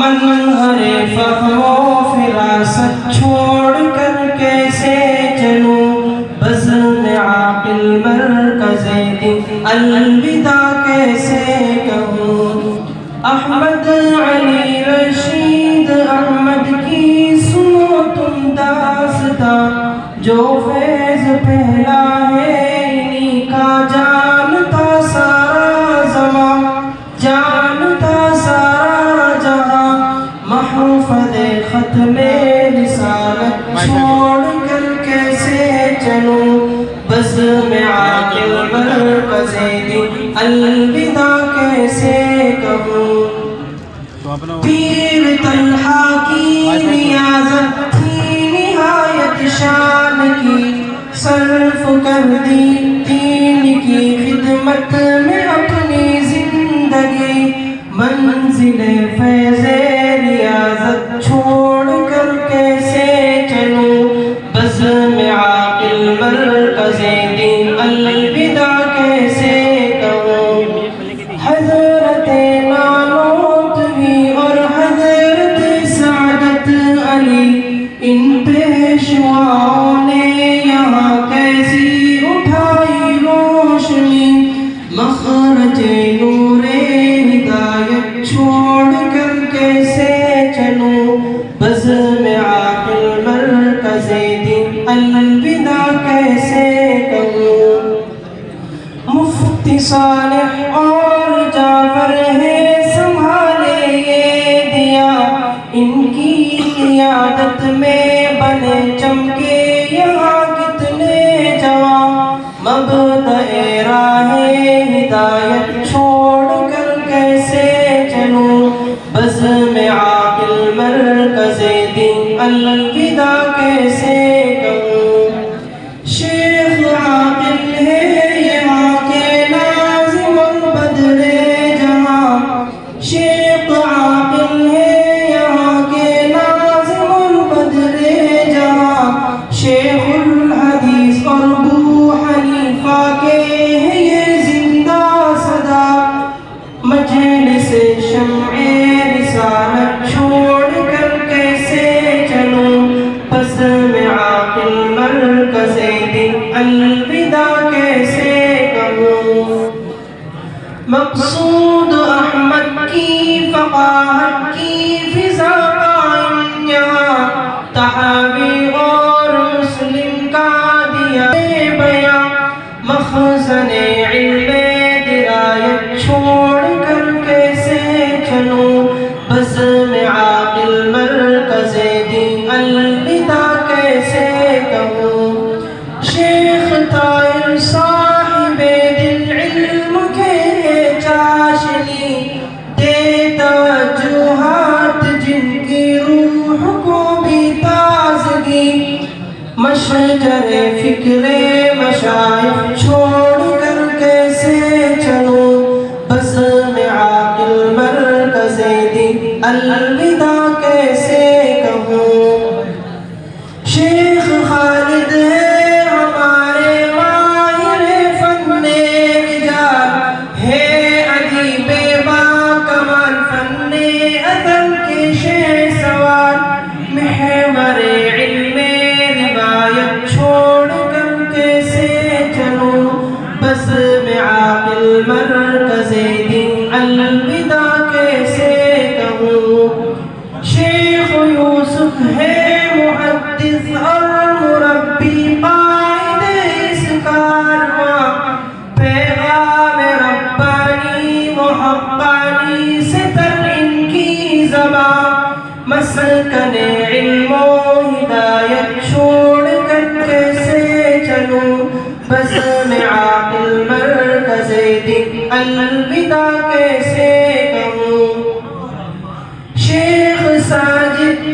منہر فہم و فراست چھوڑ کر کیسے چلوں، بزم عاقل مرکز دین الوداع کیسے کہوں۔ احمد علی رشید احمد کی سنو تم داستاں، جو فیض پہلا ہے انہی کا جانتا سارا زماں، جانتا سارا جہاں۔ محفظ ختم رسالت چھوڑ کر کیسے چلوں، بزم عاقل مرکز دین الوداع کیسے کہوں۔ پیر طلحہ کی ریاضت تھی نہایت شان کی، صرف کر دی دین کی خدمت میں اپنی زندگی۔ منزل فیض ریاضت چھوڑ کر کیسے چلوں، بزم عاقل مرکز دین الوداع کیسے کہوں۔ حضرت نانوتوی اور حضرت سعادت علی، ان پیشواؤں نے یہاں کیسی اٹھائی روشنی۔ مخرج نور ہدایت چھوڑ کر کیسے چلوں، بزم عاقل مرکز دین الوداع کیسے کہوں۔ مفتی صالح اور جعفر ہے سنبھالے یہ دیا، ان کی قیادت میں بنے چمکے یہاں کتنے جواں۔ مبدأ راہ ہدایت چھوڑ کر کیسے چلوں، بزم عاقل مرکز دین الوداع کیسے کہوں۔ شیخ عاقل ہے یہاں کے ناظم البدر جہاں، شیخ عاقل ہے یہاں کے ناظم البدر جہاں۔ شیخ الحدیث اور ابو حنیفہ کے ہیں یہ زندہ صدا، مجلس شمع رسالت چھوڑ کر کیسے چلوں، بزم عاقل مرکز دین الوداع کیسے کہوں۔ مقصود احمد کی فقاہت کی فضا قائم یہاں، تحاوی اور مسلم کا دیا بیاں۔ مخزن علم درایت چھوڑ کر کیسے چلوں، بزم عاقل مرکز دین الوداع کیسے کہوں۔ شیخ طاہر صاحب دل علم کے چاشنی، دے توجہات جن کی روح کو بھی تازگی۔ مشجر فکر مشائخ چھوڑ کر کیسے چلوں، بزم عاقل مرکز دین الوداع کیسے کہوں۔ شیخ خالد ہے ہمارے ماہر فن رجال، ہے ادیب باکمال فن ادب کے شہ سوار۔ محور علم روایت چھوڑ کر کیسے چلوں، بزم عاقل مرکز دین الوداع کیسے کہوں۔ شیخ یوسف ہے محدث اور مربی، قائد اس کارواں۔ پیغام ربانی و حقانی سے تر ان کی زبان۔ مسکن علم و ہدایت چھوڑ کر کیسے چلوں، بزم عاقل مرکز دین الوداع کیسے کہوں۔ شیخ ساجد